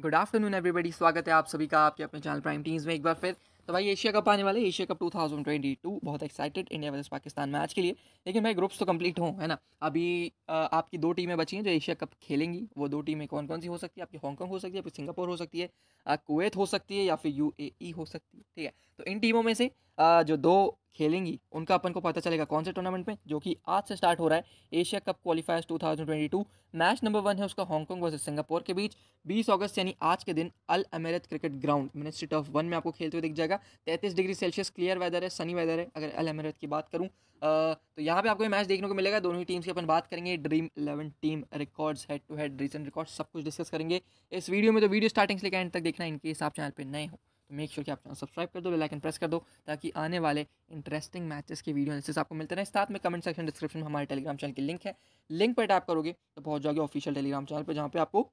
Good afternoon everybody, स्वागत है आप सभी का आपके अपने चैनल प्राइम टीम्स में एक बार फिर। तो भाई एशिया कप आने वाले, एशिया कप 2022 बहुत excited India versus Pakistan match के लिए। लेकिन भाई ग्रुप्स तो कंप्लीट हों, है ना। अभी आपकी दो टीमें बची हैं जो एशिया कप खेलेंगी। वो दो टीमें कौन कौन सी हो सकती है? आपकी हांगकांग हो सकती है, आपकी सिंगापुर हो सकती है, कुवैत हो सकती है, या फिर यूएई हो सकती है। ठीक है, तो इन टीमों में से जो दो खेलेंगी उनका अपन को पता चलेगा कौन से टूर्नामेंट में, जो कि आज से स्टार्ट हो रहा है। एशिया कप क्वालिफायर्स 2022 मैच नंबर 1 है उसका हांगकांग वर्सेस सिंगापुर के बीच। 20 अगस्त यानी आज के दिन अल अमेरत क्रिकेट ग्राउंड मिनिस्ट्री टर्फ 1 में आपको खेलते हुए दिख जाएगा। 33 डिग्री सेल्सियस क्लियर वेदर है, सनी वेदर है अगर अल अमेरत की बात करूं। तो यहाँ पे आपको ये मैच देखने को मिलेगा। दोनों ही टीम्स की अपन बात करेंगे, dream 11 team records, head to head recent records, सब कुछ डिस्कस करेंगे इस वीडियो में। तो वीडियो स्टार्टिंग से लेकर एंड तक देखना। इनके हिसाब चैनल पर नए हो तो मेक श्योर कि आप चैनल सब्सक्राइब कर दो, बेल आइकन प्रेस कर दो, ताकि आने वाले इंटरेस्टिंग मैचेस के वीडियो एनालिसिस आपको मिलते रहे। साथ में कमेंट सेक्शन डिस्क्रिप्शन में हमारे टेलीग्राम चैनल की लिंक है, लिंक पर टैप करोगे तो पहुंच जाओगे ऑफिशियल टेलीग्राम चैनल पर, जहाँ पे आपको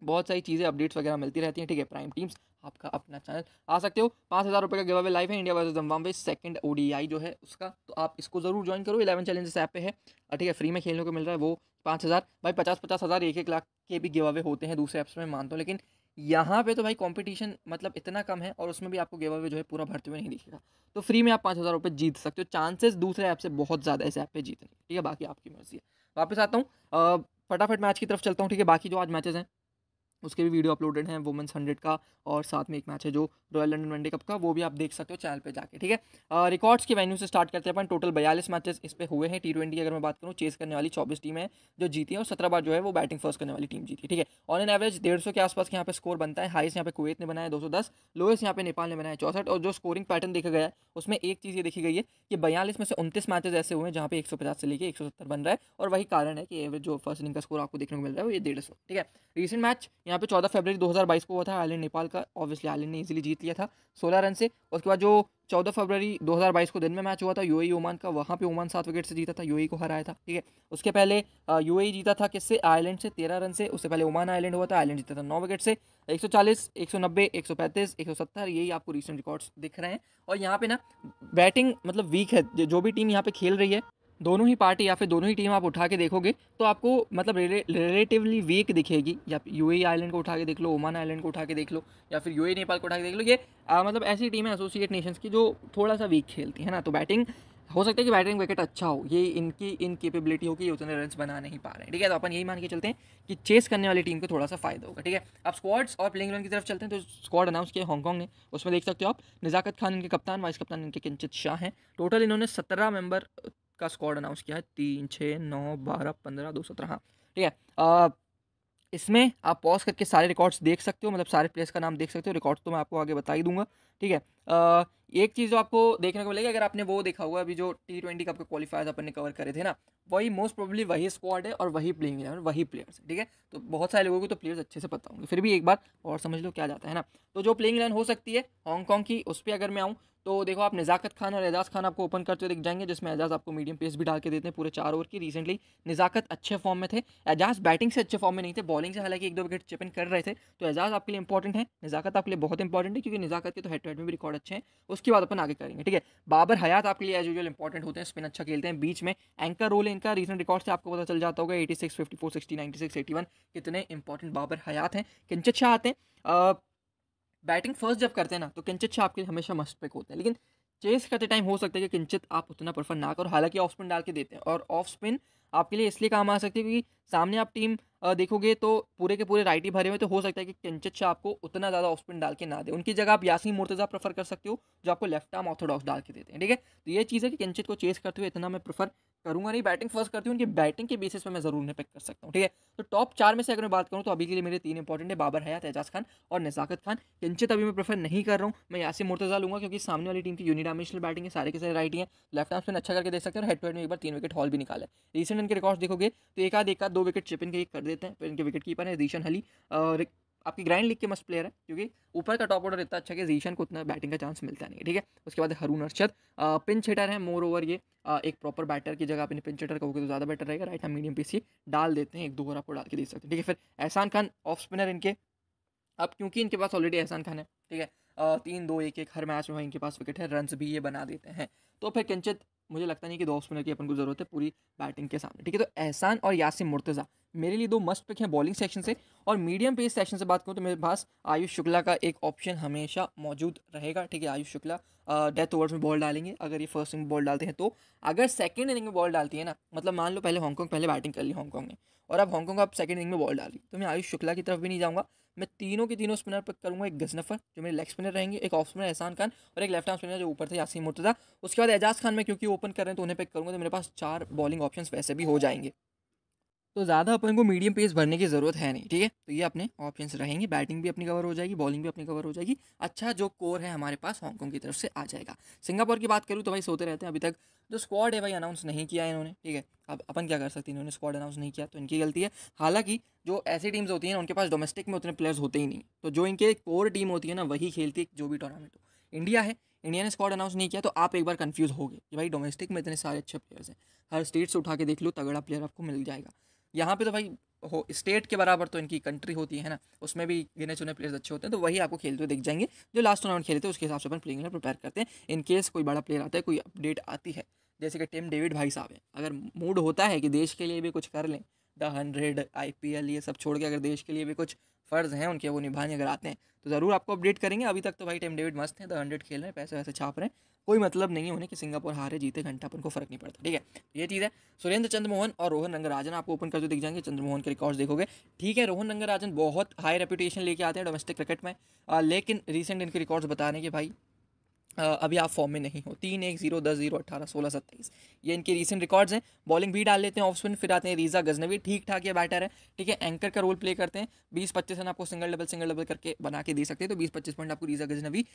बहुत सारी चीज़ें अपडेट्स वगैरह मिलती रहती हैं। ठीक है, प्राइम टीम्स आपका अपना चैनल, आ सकते हो। 5,000 रुपये का गिव अवे लाइव है India versus Zimbabwe second ODI जो है उसका, तो आप इसको जरूर ज्वाइन करो। 11 चैलेंजेस ऐप पे है, ठीक है, फ्री में खेलने को मिल रहा है। वो 5,000 भाई 50-50 हज़ार 1-1 लाख के भी गिव अवे होते हैं दूसरे ऐप्स में, मानता हूँ, लेकिन यहाँ पे तो भाई कंपटीशन मतलब इतना कम है और उसमें भी आपको गिव अवे जो है पूरा भरते हुए नहीं दिखेगा। तो फ्री में आप 5,000 रुपये जीत सकते हो। चांसेस दूसरे ऐप से बहुत ज़्यादा इस ऐप पे जीतने, ठीक है, बाकी आपकी मर्जी है। वापस आता हूँ, फटाफट मैच की तरफ चलता हूँ। ठीक है, बाकी जो आज मैचेस हैं उसके भी वीडियो अपलोडेड हैं, वुमेंस 100 का, और साथ में एक मैच है जो रॉयल लंडन वनडे कप का, वो भी आप देख सकते हो चैनल पे जाके। ठीक है, रिकॉर्ड्स के वेन्यू से स्टार्ट करते हैं अपन। टोटल 42 मैचेस इस पे हुए हैं। T20 की अगर मैं बात करूँ, चेस करने वाली 24 टीमें हैं जो जीती हैं, और 17 बार जो है वो बैटिंग फर्स्ट करने वाली टीम जीती। ठीक है, ऑन एन एवरेज 150 के आसपास के यहाँ पे स्कोर बनता है। हाईस्ट यहाँ पे कुवैत ने बनाया 210, लोएस्ट यहाँ पे नेपाल ने बनाया 64। और जो स्कोरिंग पैटर्न देखा गया है उसमें एक चीज़ ये देखी गई है कि 42 में से 29 मैचेस ऐसे हुए हैं जहाँ पे 150 से लेकर 170 बन रहा है, और वही कारण है कि एवरेज जो फर्स्ट इनिंग का स्कोर आपको देखने को मिल रहा है वो ये 150। ठीक है, रिसेंट मैच यहाँ पे 14 फरवरी 2022 को हुआ था आयरलैंड नेपाल का। ऑब्वियसली आयरलैंड ने इजीली जीत लिया था 16 रन से। उसके बाद जो 14 फरवरी 2022 को दिन में मैच हुआ था यूएई ओमान का, वहाँ पे ओमान 7 विकेट से जीता था, यूएई को हराया था। ठीक है, उसके पहले यूएई जीता था किससे? आयरलैंड से 13 रन से। उससे पहले ओमान आयरलैंड हुआ था, आयरलैंड जीता था 9 विकेट से। 140, 190, 135, 170, यही आपको रिसेंट रिकॉर्ड्स दिख रहे हैं। और यहाँ पे ना बैटिंग मतलब वीक है, जो भी टीम यहाँ पे खेल रही है, दोनों ही पार्टी या फिर दोनों ही टीम आप उठा के देखोगे तो आपको मतलब रिलेटिवली वीक दिखेगी। या यूएई आइलैंड को उठा के देख लो, ओमान आइलैंड को उठा के देख लो, या फिर यूएई नेपाल को उठा के देख लो। ये मतलब ऐसी टीम है एसोसिएट नेशंस की जो थोड़ा सा वीक खेलती है ना। तो बैटिंग हो सकता है कि बैटिंग विकेट अच्छा हो, ये इनकी इनकेपेबिलिटी हो कि ये उतने रन बना नहीं पा रहे हैं। ठीक है, तो अपन यही मान के चलते हैं कि चेस करने वाली टीम को थोड़ा सा फायदा होगा। ठीक है, अब स्क्वाड्स और प्लेइंग 11 की तरफ चलते हैं। तो स्क्वाड अनाउंस किया हांगकांग ने, उसमें देख सकते हो आप निजाकत खान इनके कप्तान, वाइस कप्तान इनके किंचित शाह हैं। टोटल इन्होंने 17 मेंबर का स्क्वाड अनाउंस किया है। 3, 6, 9, 12, 15, 2, 17, हाँ ठीक है। इसमें आप पॉज करके सारे रिकॉर्ड्स देख सकते हो, मतलब सारे प्लेयर्स का नाम देख सकते हो। रिकॉर्ड्स तो मैं आपको आगे बता ही दूंगा। ठीक है, एक चीज़ जो आपको देखने को मिलेगी, अगर आपने वो देखा हुआ अभी जो T20 कप के क्वालिफायर्स अपन ने कवर करे थे ना, वही मोस्ट प्रोबेबली वही स्क्वाड है और वही प्लेइंग 11 वही प्लेयर्स है। ठीक है, तो बहुत सारे लोगों को तो प्लेयर्स अच्छे से पता होंगे, फिर भी एक बार और समझ लो क्या जाता है ना। तो जो प्लेइंग 11 हो सकती है हांगकांग की, उस पर अगर मैं आऊँ तो देखो आप निजाकत खान और एजाज खान आपको ओपन करते हुए दिख जाएंगे, जिसमें एजाज आपको मीडियम पेस भी डाल के देते हैं पूरे 4 ओवर की। रिसेंटली निजाकत अच्छे फॉर्म में थे, एजाज बैटिंग से अच्छे फॉर्म में नहीं थे, बॉलिंग से हालांकि 1-2 विकेट चिप इन कर रहे थे। तो एजाज आपके लिए इंपॉर्टेंट है, निजाकत आपके लिए बहुत इंपॉर्टेंट है, क्योंकि निजाकत के तो हेड टू हेड में भी रिकॉर्ड अच्छे हैं। उसके बाद अपन आगे करेंगे। ठीक है, बाबर हयात आपके लिए एज यूजुअल इंपॉर्टेंट होते हैं, स्पिन अच्छा खेलते हैं, बीच में एंकर रोल है इनका। रिसेंट रिकॉर्ड से आपको पता चल जाता होगा 86, 54, 60, 96, 81 कितने इंपॉर्टेंट बाबर हयात हैं। किंचित शाह आते हैं, बैटिंग फर्स्ट जब करते हैं ना तो किंचित शाह आपके लिए हमेशा मस्ट पिक होते हैं, लेकिन चेस करते टाइम हो सकता है कि किंचित आप उतना प्रेफर ना करो, हालांकि ऑफ स्पिन डाल के देते हैं। और ऑफ स्पिन आपके लिए इसलिए काम आ सकती है क्योंकि सामने आप टीम देखोगे तो पूरे के पूरे राइटी भरे हुए, तो हो सकता है कि किंचित शाह आपको उतना ज़्यादा ऑफ स्पिन डाल के ना दे। उनकी जगह आप यासीन मुर्तज़ा प्रेफर कर सकते हो, जो आपको लेफ्ट आर्म ऑर्थोडॉक्स डाल के देते हैं। ठीक है, तो ये चीज़ है कि किंचित को चेस करते हुए इतना मैं प्रेफर करूंगा नहीं, बैटिंग फर्स्ट करती हूँ, उनकी बैटिंग के बेसिस पे मैं जरूर उन्हें पिक कर सकता हूँ। ठीक है, तो टॉप 4 में से अगर मैं बात करूँ तो अभी के लिए मेरे 3 इंपॉर्टेंट है, बाबर हयात, एजाज खान और निजाकत खान। किंचित अभी मैं प्रेफर नहीं कर रहा हूँ, मैं यासीन मुर्तज़ा लूंगा, क्योंकि सामने वाली टीम की यूनिडायमेंशनल बैटिंग है, सारे के सारे राइटी हैं, लेफ्ट आर्म स्पिन अच्छा करके देख सकते हैं, और हेड टू हेड में एक बार 3 विकेट हॉल भी निकाला है। रिसेंट इनके रिकॉर्ड देखोगे तो एक आध 2 विकेट चिप इनके कर देते हैं। फिर इनके विकेट कीपर है जीशन अली, और आपकी ग्रैंड लीग के मस्ट प्लेयर है, क्योंकि ऊपर का टॉप ऑर्डर इतना अच्छा है कि जीशन को उतना बैटिंग का चांस मिलता नहीं है। ठीक है, उसके बाद हरून अरशद, पिंच हिटर है, मोर ओवर ये एक प्रॉपर बैटर की जगह आप पिंच हिटर कहोगे तो ज़्यादा बेटर रहेगा। राइट हैंड मीडियम पेस डाल देते हैं, 1-2 ओवर आपको डाल के दे सकते हैं। ठीक है, फिर एहसान खान ऑफ स्पिनर इनके, अब क्योंकि इनके पास ऑलरेडी एहसान खान है, ठीक है, 3-2-1-1 हर मैच में इनके पास विकेट है, रन्स भी ये बना देते हैं, तो फिर किंचित मुझे लगता नहीं कि 2 स्पिनर की अपन को जरूरत है पूरी बैटिंग के सामने। ठीक है, तो एहसान और यासिम मुर्तज़ा मेरे लिए 2 मस्ट पिक हैं बॉलिंग सेक्शन से, और मीडियम पेस सेक्शन से बात करूँ तो मेरे पास आयुष शुक्ला का एक ऑप्शन हमेशा मौजूद रहेगा। ठीक है, आयुष शुक्ला डेथ ओवर्स में बॉल डालेंगे। अगर ये फर्स्ट इनिंग में बॉल डालते हैं तो, अगर सेकंड इनिंग में बॉल डालती है ना, मतलब मान लो पहले हांगकांग पहले बैटिंग कर ली हांगकांग ने, और अब हांगकांग अब सेकंड इनिंग में बॉल डाली, तो मैं आयुष शुक्ला की तरफ भी नहीं जाऊँगा। मैं तीनों के तीनों स्पिनर पिक करूँगा। एक गजनफर जो मेरे लेग स्पिनर रहेंगे, एक ऑफ स्पिनर एहसान खान, और एक लेफ्ट आर्म स्पिनर जो ऊपर से यासीन मुर्तज़ा। उसके बाद एजाज खान में क्योंकि ओपन कर रहे हैं तो उन्हें पिक करूँगा, तो मेरे पास 4 बॉलिंग ऑप्शंस वैसे भी हो जाएंगे। तो ज़्यादा अपन को मीडियम पेस भरने की ज़रूरत है नहीं। ठीक है, तो ये अपने ऑप्शंस रहेंगे। बैटिंग भी अपनी कवर हो जाएगी, बॉलिंग भी अपनी कवर हो जाएगी। अच्छा जो कोर है हमारे पास हांगकांग की तरफ से आ जाएगा। सिंगापुर की बात करूँ तो भाई सोते रहते हैं अभी तक, जो स्क्वाड है भाई अनाउंस नहीं किया है इन्होंने। ठीक है, अब अपन क्या कर सकते हैं, इन्होंने स्क्वाड अनाउंस नहीं किया तो इनकी गलती है। हालांकि जो ऐसी टीम्स होती हैं उनके पास डोमेस्टिक में उतने प्लेयर्स होते ही नहीं, तो जो इनके कोर टीम होती है ना वही खेलती है जो भी टूर्नामेंट हो। इंडिया है, इंडिया ने स्क्वाड अनाउंस नहीं किया तो आप एक बार कंफ्यूज हो गए कि भाई डोमेस्टिक में इतने सारे अच्छे प्लेयर्स हैं, हर स्टेट से उठा के देख लो तगड़ा प्लेयर आपको मिल जाएगा। यहाँ पे तो भाई हो स्टेट के बराबर तो इनकी कंट्री होती है ना, उसमें भी गिने चुने प्लेयर्स अच्छे होते हैं, तो वही आपको खेलते हुए दिख जाएंगे जो लास्ट टूर्नामेंट खेले थे। उसके हिसाब से अपन प्लेइंग प्रिपेयर करते हैं इन केस कोई बड़ा प्लेयर आता है, कोई अपडेट आती है। जैसे कि टिम डेविड भाई साहब हैं, अगर मूड होता है कि देश के लिए भी कुछ कर लें, द 100 IPL ये सब छोड़ के अगर देश के लिए भी कुछ फ़र्ज़ हैं उनके वो निभाने अगर आते हैं तो ज़रूर आपको अपडेट करेंगे। अभी तक तो भाई टिम डेविड मस्त हैं, द 100 खेल रहे हैं, पैसे वैसे छाप रहे हैं, कोई मतलब नहीं है उन्हें कि सिंगापुर हारे जीते घंटा अपन को फ़र्क नहीं पड़ता। ठीक है, तो ये चीज़ है। सुरेंद्र चंद्रमोहन और रोहन रंगराजन आपको ओपन करते दिख जाएंगे। चंद्रमोहन के रिकॉर्ड्स देखोगे, ठीक है, रोहन रंगराजन बहुत हाई रेपुटेशन लेके आते हैं डोमेस्टिक क्रिकेट में, लेकिन रिसेंट इनके रिकॉर्ड्स बता रहे हैं कि भाई अभी आप फॉर्म में नहीं हो। 3-1-0 10-0 18 16 27 ये इनके रीसेंट रिकॉर्ड्स हैं। बॉलिंग भी डाल लेते हैं ऑफ स्पिन, फिर आते हैं रीजा गजनवी, ठीक ठाक ये बैटर है। ठीक है, एंकर का रोल प्ले करते हैं। 20-25 रन आपको सिंगल डबल करके बना के दे सकते हैं, तो 20-25 पॉइंट आपको रीजा गजनवी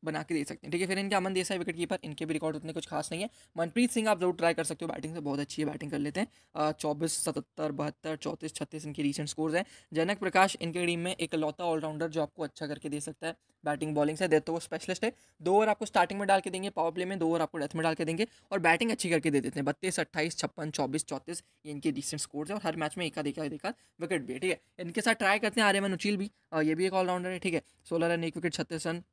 बना के दे सकते हैं। ठीक है, फिर इनके अमन देसाई विकेट कीपर, इनके भी रिकॉर्ड उतने कुछ खास नहीं है। मनप्रीत सिंह आप जरूर ट्राई कर सकते हो, बैटिंग से बहुत अच्छी है, बैटिंग कर लेते हैं। 24 77 72 34 36 इनके रीसेंट स्कोर्स हैं। जनक प्रकाश इनके टीम में एक लौता ऑलराउंडर जो आपको अच्छा करके दे सकता है बैटिंग बॉलिंग से, तो वो स्पेशलिस्ट है। 2 ओवर आपको स्टार्टिंग में डाल के देंगे पावर प्ले में, 2 ओवर आपको डेथ में डाल के देंगे, और बैटिंग अच्छी करके दे देते हैं। 32 28 56 24 34 ये इनके रिसेंट स्कोर्स है, और हर मैच में एक देखा विकेट भी है। ठीक है, इनके साथ ट्राई करते हैं आर्यमन उचील भी, ये भी एक ऑलराउंडर है। ठीक है, 16 run 1 wicket 36 run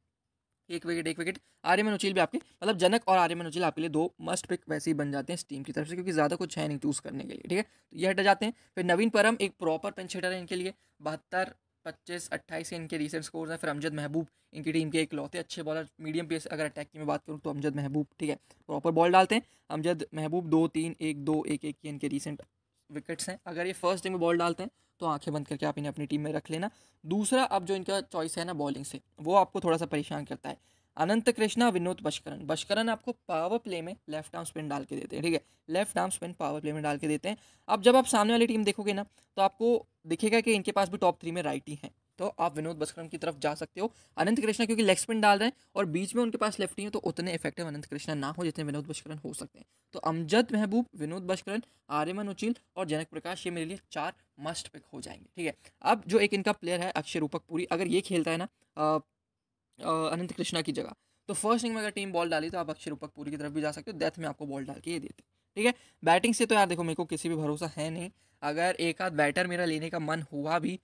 1 wicket Aryaman Uchil भी आपके, मतलब जनक और आर्यमन उचील आपके लिए 2 मस्ट पिक वैसे ही बन जाते हैं इस टीम की तरफ से, क्योंकि ज़्यादा कुछ है नहीं चूज़ करने के लिए। ठीक है, तो ये हट जाते हैं। फिर नवीन परम एक प्रॉपर पिंच हिटर है इनके लिए, 72 25 28 इनके रिसेंट स्कोर्स हैं। फिर अमजद महबूब इनकी टीम के एक लौते अच्छे बॉलर, मीडियम पेस अगर अटैक की मैं बात करूँ तो अमजद महबूब। ठीक है, प्रॉपर बॉल डालते हैं अमजद महबूब, 2-3-1-2-1-1 की इनके रिसेंट विकेट्स हैं। अगर ये फर्स्ट इनिंग में बॉल डालते हैं तो आंखें बंद करके आप इन्हें अपनी टीम में रख लेना। दूसरा, अब जो इनका चॉइस है ना बॉलिंग से, वो आपको थोड़ा सा परेशान करता है। अनंत कृष्णा विनोद बशकरन, बशकरन आपको पावर प्ले में लेफ्ट आर्म स्पिन डाल के देते हैं। ठीक है, left arm spin power play में डाल के देते हैं। अब जब आप सामने वाली टीम देखोगे ना तो आपको दिखेगा कि इनके पास भी टॉप 3 में राइटी हैं, तो आप विनोद बशकरन की तरफ जा सकते हो। अनंत कृष्णा क्योंकि लेग स्पिन डाल रहे हैं और बीच में उनके पास लेफ्टी हैं, तो उतने इफेक्टिव अनंत कृष्णा ना हो जितने विनोद बशकरन हो सकते हैं। तो अमजद महबूब, विनोद बशकरन, आर्यमन उचील और जनक प्रकाश, ये मेरे लिए 4 मस्ट पिक हो जाएंगे। ठीक है, अब जो एक इनका प्लेयर है अक्षय रूपक पुरी, अगर ये खेलता है ना अनंत कृष्णा की जगह, तो फर्स्ट इनिंग में अगर टीम बॉल डाली तो आप अक्षय रूपक पुरी की तरफ भी जा सकते हो, डेथ में आपको बॉल डाल के ये देते हैं। ठीक है, बैटिंग से तो यार देखो मेरे को किसी भी भरोसा है नहीं, अगर एक आध बैटर मेरा लेने का मन हुआ भी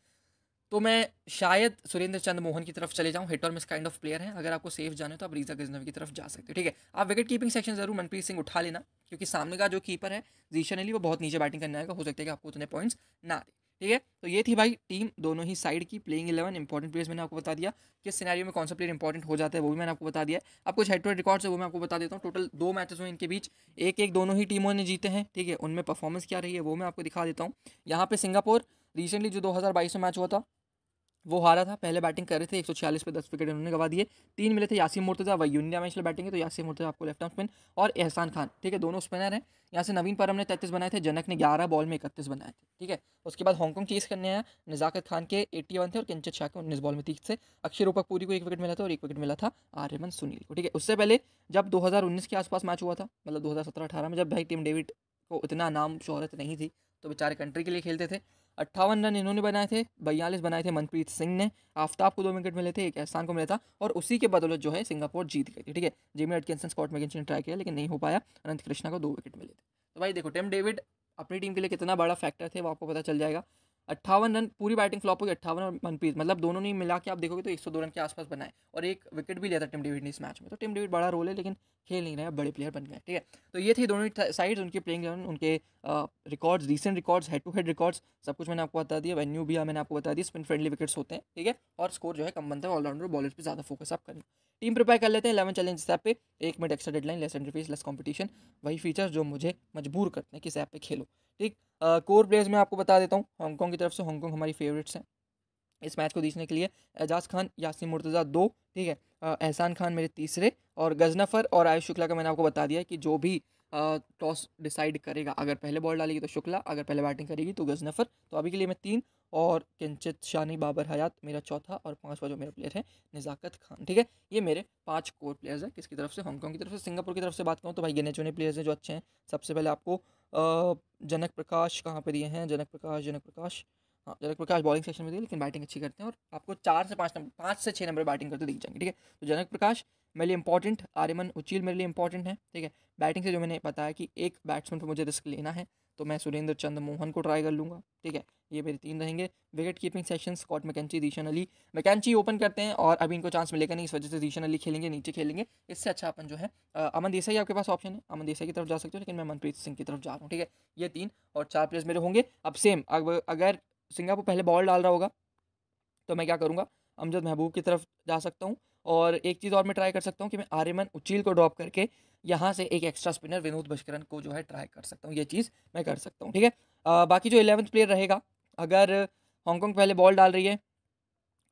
तो मैं शायद सुरेंद्र चंद्र मोहन की तरफ चले जाऊं, हिट और मिस काइंड ऑफ प्लेयर हैं। अगर आपको सेफ जाने तो आप रीजा गजनवी की तरफ जा सकते हो। ठीक है, आप विकेट कीपिंग सेक्शन जरूर मनप्रीत सिंह उठा लेना, क्योंकि सामने का जो कीपर है जीशन अली वो बहुत नीचे बैटिंग करने आएगा, हो सकता है कि आपको उतने पॉइंट्स ना दे। ठीक है, तो ये थी भाई टीम दोनों ही साइड की प्लेइंग 11 इंपॉर्टेंट प्लेयर्स मैंने आपको बता दिया, किस सिनेरियो में कौन सा प्लेयर इंपॉर्टेंट हो जाता है वो भी मैंने आपको बता दिया। अब कुछ हेड टू हेड रिकॉर्ड्स है वो मैं आपको बता देता हूँ। टोटल 2 मैचेस हुए इनके बीच, 1-1 दोनों ही टीमों ने जीते हैं। ठीक है, उनमें परफॉर्मेंस क्या रही है वो मैं आपको दिखा देता हूँ। यहाँ पे सिंगापुर रिसेंटली जो 2022 में मैच हुआ था वो हारा था। पहले बैटिंग कर रहे थे, 146 पे 10 विकेट उन्होंने गवा दिए। 3 मिले थे यासीन मुर्तज़ा, वही इंडिया में इसलिए बैटिंग है तो यासीन मुर्तज़ा आपको लेफ्ट आर्म स्पिन, और एहसान खान। ठीक है, दोनों स्पिनर हैं। यहाँ से नवीन परम ने 33 बनाए थे, जनक ने 11 बॉल में 31 बनाए थे। ठीक है, उसके बाद हांगकांग चेस करने आया, नजाकत खान के 81 थे और किंचत शाह के 19 बॉल में 30 थे। अक्षय रूपक पुरी को 1 विकेट मिला था और 1 विकेट मिला था आर्यमन सुनील को। ठीक है, उससे पहले जब 2019 के आसपास मैच हुआ था, मतलब 2017-18 में, जब भाई टिम डेविड को इतना नाम शोहरत नहीं थी तो बेचारे कंट्री के लिए खेलते थे। 58 रन इन्होंने बनाए थे, 42 बनाए थे मनप्रीत सिंह ने। आफ्ताब को 2 विकेट मिले थे, एक एहसान को मिला था, और उसी के बदौलत जो है सिंगापुर जीत गई थी। ठीक है, जेमी एटकिंसन स्कॉट मैकिंची ने ट्राई किया लेकिन नहीं हो पाया, अनंत कृष्णा को 2 विकेट मिले थे। तो भाई देखो टिम डेविड अपनी टीम के लिए कितना बड़ा फैक्टर थे वो आपको पता चल जाएगा। 58 रन, पूरी बैटिंग फ्लॉप हुई। 58 और मनप्रीत, मतलब दोनों ने मिला के आप देखोगे तो 102 रन के आसपास बनाए, और 1 विकेट भी लिया था टिम डेविड ने इस मैच में। तो टिम डेविड बड़ा रोल है, लेकिन खेल नहीं रहे हैं, बड़े प्लेयर बन गए, ठीक है। तो ये थी दोनों साइड्स, उनके प्लेइंग 11, उनके records, recent records, head to head records, सब कुछ मैंने आपको बता दिया। वेन्यू भी मैंने आपको बता दिया, स्पिन फ्रेंडली विकेट्स होते हैं, ठीक है, और स्कोर जो है कम बनता है, ऑलराउंडर बॉलर्स पे ज़्यादा फोकस आप करें। टीम प्रिपेयर कर लेते हैं 11 चैलेंज इस ऐप पे, 1 minute extra deadline, less interface, less competition, वही फीचर्स जो मुझे मजबूर करते हैं कि इस ऐप पे खेलो, ठीक। कोर प्लेयर्स मैं आपको बता देता हूँ हांगकॉन्ग की तरफ से। हांगकॉन्ग हमारी फेवरेट्स हैं इस मैच को जीतने के लिए। एजाज खान, यासीन मुर्तज़ा 2, ठीक है, एहसान खान मेरे तीसरे, और गजनफर और आयुष शुक्ला का मैंने आपको बता दिया कि जो भी टॉस डिसाइड करेगा, अगर पहले बॉल डालेगी तो शुक्ला, अगर पहले बैटिंग करेगी तो गजनफर। तो अभी के लिए मैं 3, और किंचित शानी बाबर हयात मेरा चौथा, और 5वां जो मेरा प्लेयर है नज़ाकत खान, ठीक है। ये मेरे 5 कोर प्लेयर्स हैं किसकी तरफ से, हांगकॉन्ग की तरफ से। सिंगापुर की तरफ से बात करूँ तो भाई गिने चुने प्लेयर्स हैं जो अच्छे हैं। सबसे पहले आपको जनक प्रकाश कहाँ पे दिए हैं, जनक प्रकाश, हाँ, जनक प्रकाश बॉलिंग सेक्शन में दिए, लेकिन बैटिंग अच्छी करते हैं, और आपको 4 से 5 नंबर, 5 से 6 नंबर बैटिंग करते दिख जाएंगे, ठीक है। तो जनक प्रकाश मेरे लिए इंपॉर्टेंट, आर्यमन उचील मेरे लिए इंपॉर्टेंट है, ठीक है। बैटिंग से जो मैंने बताया कि एक बैट्समैन पर मुझे रिस्क लेना है, तो मैं सुरेंद्र चंद्र मोहन को ट्राई कर लूँगा, ठीक है। ये मेरे 3 रहेंगे। Wicket keeping section, Scott McKenzie, Zeeshan Ali. McKenzie open करते हैं और अभी इनको चांस मिलेगा नहीं, इस वजह से जीशन अली खेलेंगे, नीचे खेलेंगे। इससे अच्छा अपन जो है अमन देसाई आपके पास ऑप्शन है, अमन देसाई की तरफ जा सकते हो, लेकिन मैं मनप्रीत सिंह की तरफ जा रहा हूँ, ठीक है। ये 3 और 4 प्लेयर्स मेरे होंगे। अब सेम अगर सिंगापुर पहले बॉल डाल रहा होगा तो मैं क्या करूँगा, अमजद महबूब की तरफ जा सकता हूँ, और एक चीज़ और मैं ट्राई कर सकता हूँ कि मैं आर्यमन उचील को ड्रॉप करके यहाँ से एक एक्स्ट्रा स्पिनर विनोद भस्करन को जो है ट्राई कर सकता हूँ। ये चीज़ मैं कर सकता हूँ, ठीक है। बाकी जो 11th प्लेयर रहेगा, अगर हांगकॉन्ग पहले बॉल डाल रही है,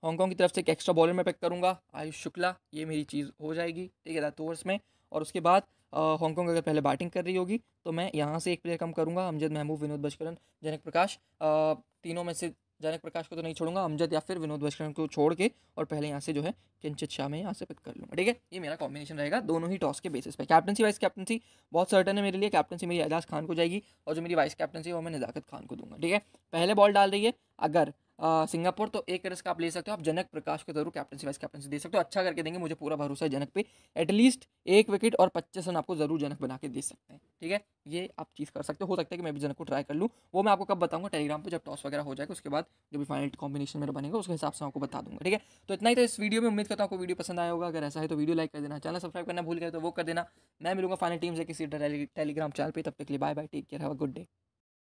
हांगकॉन्ग की तरफ से एक एक्स्ट्रा बॉलर मैं पिक करूँगा, आयुष शुक्ला, ये मेरी चीज़ हो जाएगी, ठीक है, 2 ओवर्स में। और उसके बाद हांगकॉन्ग अगर पहले बैटिंग कर रही होगी तो मैं यहाँ से एक प्लेयर कम करूँगा, अमजद महबूब, विनोद भस्करन, जनक प्रकाश। तीनों में से जनक प्रकाश को तो नहीं छोड़ूंगा, अमजद या फिर विनोद भस्करन को छोड़ के, और पहले यहाँ से जो है किंचित शाह में यहाँ से पिक कर लूँगा, ठीक है। ये मेरा कॉम्बिनेशन रहेगा दोनों ही टॉस के बेसिस पे। कैप्टनसी वाइस कैप्टनसी बहुत सर्टन है मेरे लिए, कैप्टनसी मेरी एजाज खान को जाएगी, और जो मेरी वाइस कैप्टनसी है वो मैं नज़ाकत खान को दूंगा, ठीक है। पहले बॉल डाल रही है अगर सिंगापुर, तो एक रिस्क आप ले सकते हो, आप जनक प्रकाश को जरूर कैप्टनसी वाइस कैप्टनसी दे सकते हो, अच्छा करके देंगे, मुझे पूरा भरोसा है जनक पे। एटलीस्ट 1 विकेट और 25 रन आपको जरूर जनक बना के दे सकते हैं, ठीक है। ये आप चीज़ कर सकते हो सकता है कि मैं भी जनक को ट्राई कर लूँ, वो मैं आपको कब बताऊंगा, टेलीग्राम पे जब टॉस वगैरह हो जाएगा, उसके बाद जो भी फाइनल कॉम्बिनेशन मेरा बनेगा उसके हिसाब से आपको बता दूंगा, ठीक है। तो इतना ही था इस वीडियो में, उम्मीद करता हूँ आपको वीडियो पसंद आया होगा। अगर ऐसा है तो वीडियो लाइक कर देना, चैनल सब्सक्राइब करना भूल गए तो वो कर देना। मैं मिलूंगा फाइनल टीम से किसी टेलीग्राम चैनल पर, तब तक के लिए bye bye, take care, have a good day.